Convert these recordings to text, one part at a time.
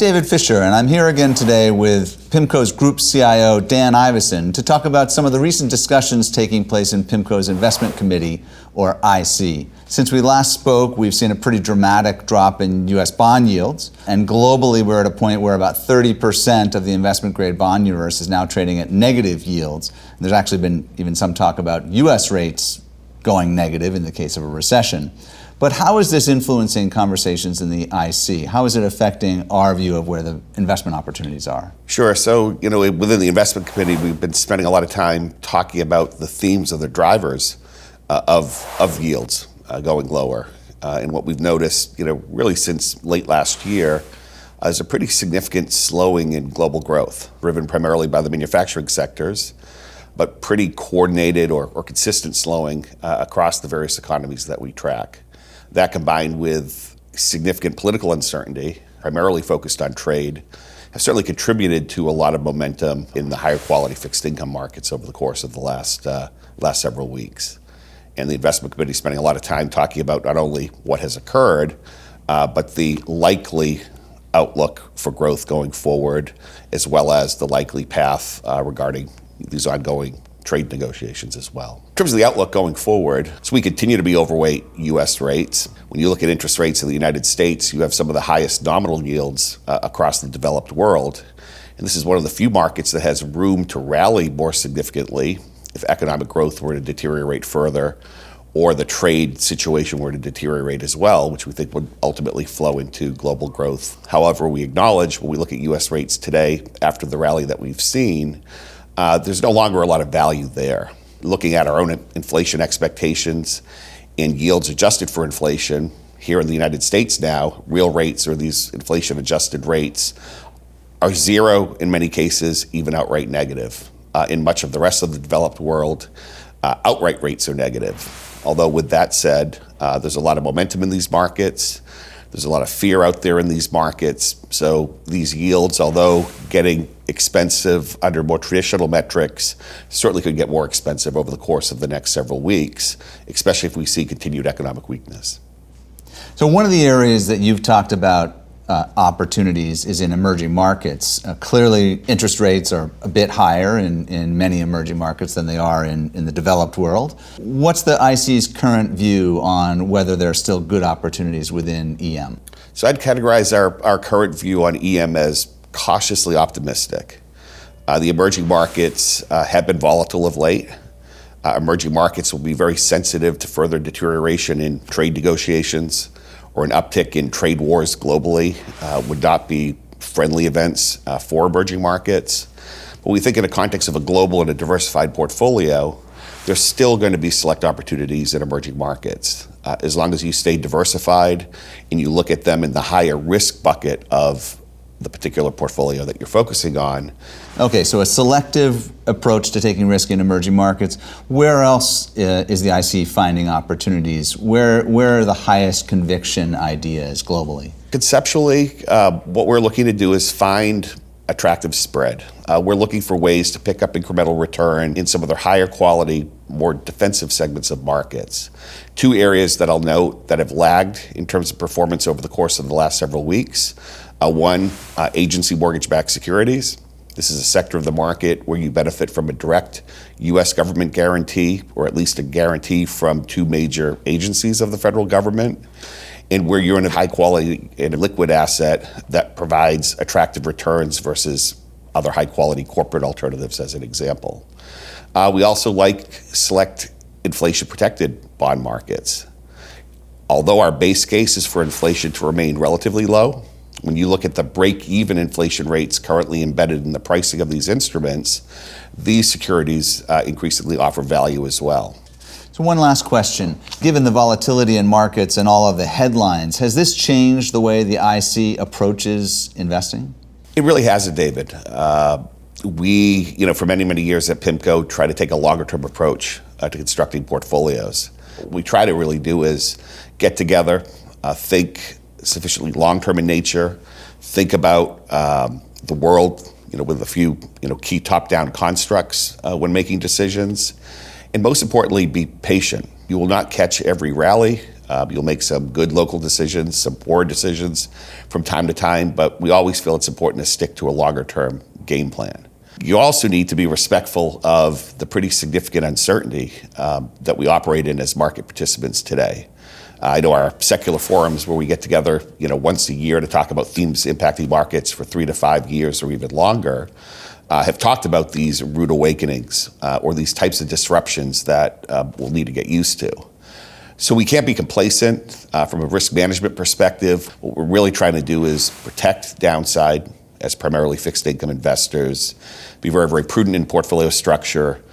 David Fisher, and I'm here again today with PIMCO's Group CIO, Dan Iveson, to talk about some of the recent discussions taking place in PIMCO's Investment Committee, or IC. Since we last spoke, we've seen a pretty dramatic drop in U.S. bond yields, and globally we're at a point where about 30% of the investment-grade bond universe is now trading at negative yields. And there's actually been even some talk about U.S. rates going negative in the case of a recession. But how is this influencing conversations in the IC? How is it affecting our view of where the investment opportunities are? Sure. So, within the investment committee, we've been spending a lot of time talking about the themes of the drivers of yields going lower. And what we've noticed, really since late last year, is a pretty significant slowing in global growth, driven primarily by the manufacturing sectors, but pretty coordinated or consistent slowing across the various economies that we track. That combined with significant political uncertainty, primarily focused on trade, has certainly contributed to a lot of momentum in the higher quality fixed income markets over the course of the last several weeks. And the investment committee is spending a lot of time talking about not only what has occurred, but the likely outlook for growth going forward, as well as the likely path regarding these ongoing trade negotiations as well. In terms of the outlook going forward, so we continue to be overweight U.S. rates. When you look at interest rates in the United States, you have some of the highest nominal yields across the developed world. And this is one of the few markets that has room to rally more significantly if economic growth were to deteriorate further, or the trade situation were to deteriorate as well, which we think would ultimately flow into global growth. However, we acknowledge when we look at U.S. rates today, after the rally that we've seen, there's no longer a lot of value there. Looking at our own inflation expectations and yields adjusted for inflation, here in the United States now, real rates, or these inflation adjusted rates, are zero in many cases, even outright negative. In much of the rest of the developed world, outright rates are negative. Although with that said, there's a lot of momentum in these markets. There's a lot of fear out there in these markets. So these yields, although getting expensive under more traditional metrics, certainly could get more expensive over the course of the next several weeks, especially if we see continued economic weakness. So one of the areas that you've talked about opportunities is in emerging markets. Clearly, interest rates are a bit higher in many emerging markets than they are in the developed world. What's the IC's current view on whether there are still good opportunities within EM? So I'd categorize our current view on EM as cautiously optimistic. The emerging markets have been volatile of late. Emerging markets will be very sensitive to further deterioration in trade negotiations, or an uptick in trade wars globally would not be friendly events for emerging markets. But we think in the context of a global and a diversified portfolio, there's still going to be select opportunities in emerging markets. As long as you stay diversified and you look at them in the higher risk bucket of the particular portfolio that you're focusing on. Okay, so a selective approach to taking risk in emerging markets. Where else is the IC finding opportunities? Where are the highest conviction ideas globally? Conceptually, what we're looking to do is find attractive spread. We're looking for ways to pick up incremental return in some of their higher quality, more defensive segments of markets. Two areas that I'll note that have lagged in terms of performance over the course of the last several weeks. One, agency mortgage-backed securities. This is a sector of the market where you benefit from a direct U.S. government guarantee, or at least a guarantee from two major agencies of the federal government, and where you're in a high quality and liquid asset that provides attractive returns versus other high quality corporate alternatives, as an example. We also like select inflation protected bond markets. Although our base case is for inflation to remain relatively low, when you look at the break-even inflation rates currently embedded in the pricing of these instruments, these securities increasingly offer value as well. So one last question. Given the volatility in markets and all of the headlines, has this changed the way the IC approaches investing? It really hasn't, David. We, for many, many years at PIMCO, try to take a longer-term approach to constructing portfolios. What we try to really do is get together, think sufficiently long-term in nature, think about the world, with a few, key top-down constructs when making decisions, and most importantly, be patient. You will not catch every rally. You'll make some good local decisions, some poor decisions from time to time, but we always feel it's important to stick to a longer-term game plan. You also need to be respectful of the pretty significant uncertainty that we operate in as market participants today. I know our secular forums where we get together, once a year to talk about themes impacting markets for 3 to 5 years or even longer, have talked about these rude awakenings or these types of disruptions that we'll need to get used to. So we can't be complacent from a risk management perspective. What we're really trying to do is protect downside as primarily fixed income investors, be very, very prudent in portfolio structure,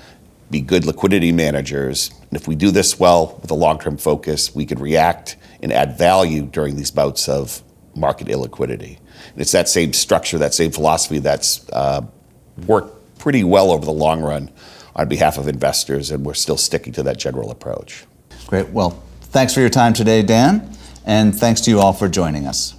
be good liquidity managers. And if we do this well with a long-term focus, we can react and add value during these bouts of market illiquidity. And it's that same structure, that same philosophy that's worked pretty well over the long run on behalf of investors, and we're still sticking to that general approach. Great. Well, thanks for your time today, Dan, and thanks to you all for joining us.